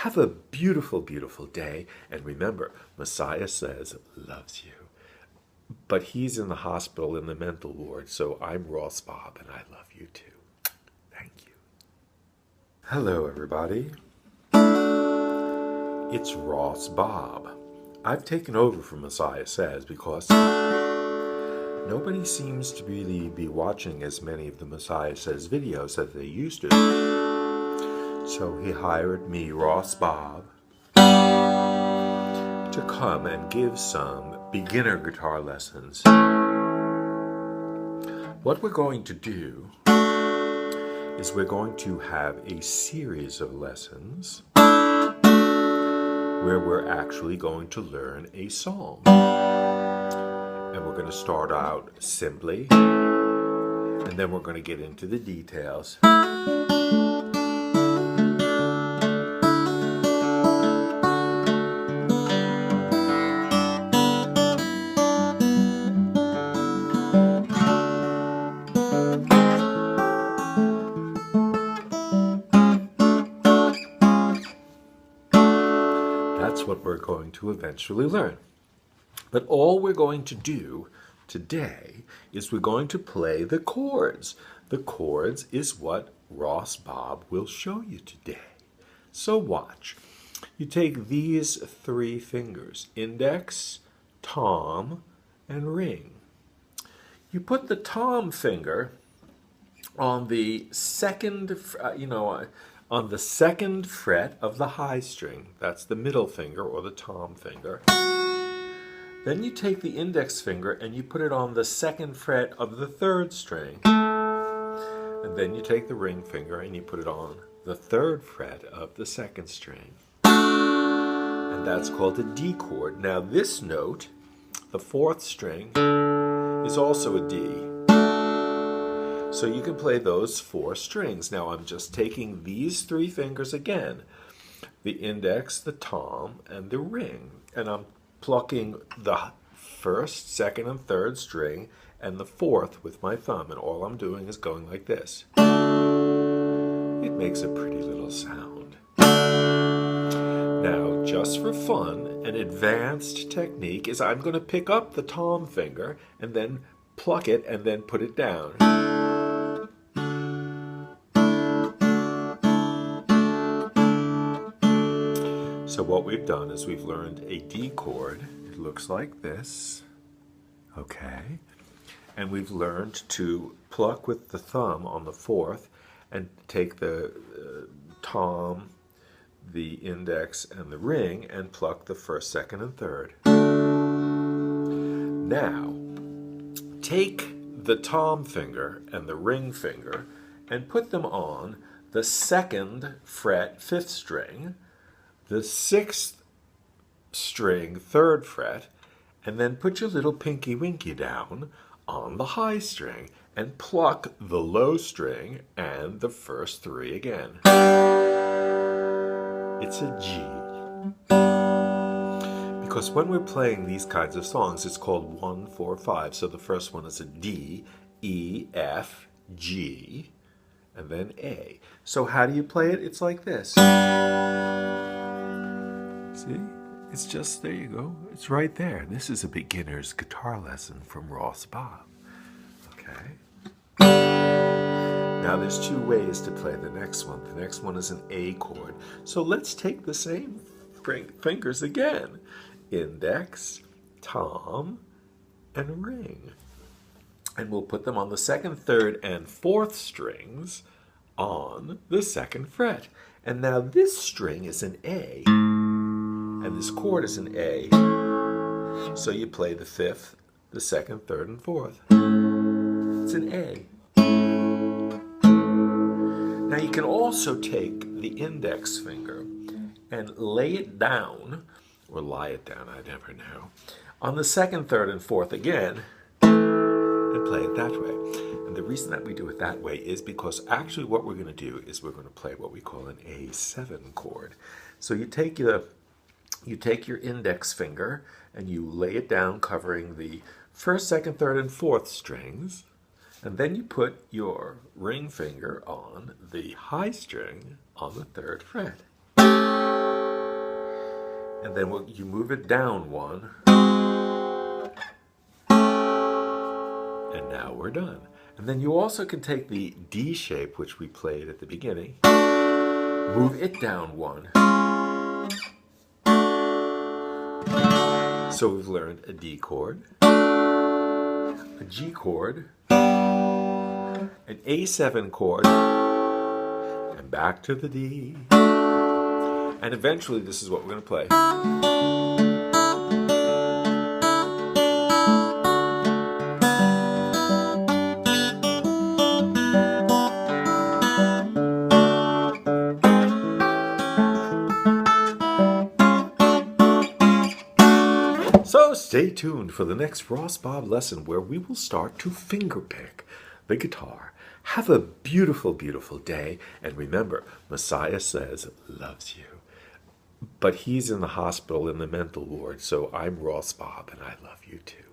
Have a beautiful, beautiful day. And remember, Messiah says loves you. But he's in the hospital in the mental ward, so I'm Ross Bob, and I love you too. Thank you. Hello, everybody. It's Ross Bob. I've taken over from Messiahsez because nobody seems to really be watching as many of the Messiahsez videos as they used to. So he hired me, Ross Bob, to come and give some beginner guitar lessons. What we're going to do is we're going to have a series of lessons where we're actually going to learn a song. And we're going to start out simply, and then we're going to get into the details. That's what we're going to eventually learn. But all we're going to do today is we're going to play the chords. The chords is what Ross Bob will show you today. So watch. You take these three fingers, index, tom, and ring. You put the tom finger on the second, on the second fret of the high string. That's the middle finger or the tom finger. Then you take the index finger and you put it on the second fret of the third string. And then you take the ring finger and you put it on the third fret of the second string. And that's called a D chord. Now this note, the fourth string, is also a D. So you can play those four strings. Now I'm just taking these three fingers again, the index, the tom, and the ring. And I'm plucking the first, second, and third string and the fourth with my thumb. And all I'm doing is going like this. It makes a pretty little sound. Now, just for fun, an advanced technique is I'm going to pick up the tom finger and then pluck it and then put it down. So what we've done is we've learned a D chord. It looks like this. Okay. And we've learned to pluck with the thumb on the fourth and take the tom, the index, and the ring and pluck the first, second, and third. Now, take the tom finger and the ring finger and put them on the second fret, fifth string, the sixth string, third fret, and then put your little pinky winky down on the high string and pluck the low string and the first three again. It's a G. Because when we're playing these kinds of songs, it's called 1, 4, 5. So the first one is a D, E, F, G, and then A. So how do you play it? It's like this. See? It's just, there you go. It's right there. This is a beginner's guitar lesson from Ross Bob. Okay? Now there's two ways to play the next one. The next one is an A chord. So let's take the same fingers again. Index, tom, and ring. And we'll put them on the second, third, and fourth strings on the second fret. And now this string is an A. And this chord is an A. So you play the fifth, the second, third, and fourth. It's an A. Now you can also take the index finger and lay it down, or lie it down, I never know, on the second, third, and fourth again, and play it that way. And the reason that we do it that way is because actually what we're going to do is we're going to play what we call an A7 chord. So you take your index finger and you lay it down covering the first, second, third, and fourth strings, and then you put your ring finger on the high string on the third fret. And then you move it down one. And now we're done. And then you also can take the D shape, which we played at the beginning, move it down one. So we've learned a D chord, a G chord, an A7 chord, and back to the D. And eventually this is what we're going to play. So stay tuned for the next Ross Bob lesson where we will start to fingerpick the guitar. Have a beautiful, beautiful day. And remember, Messiahsez loves you. But he's in the hospital in the mental ward, so I'm Ross Bob and I love you too.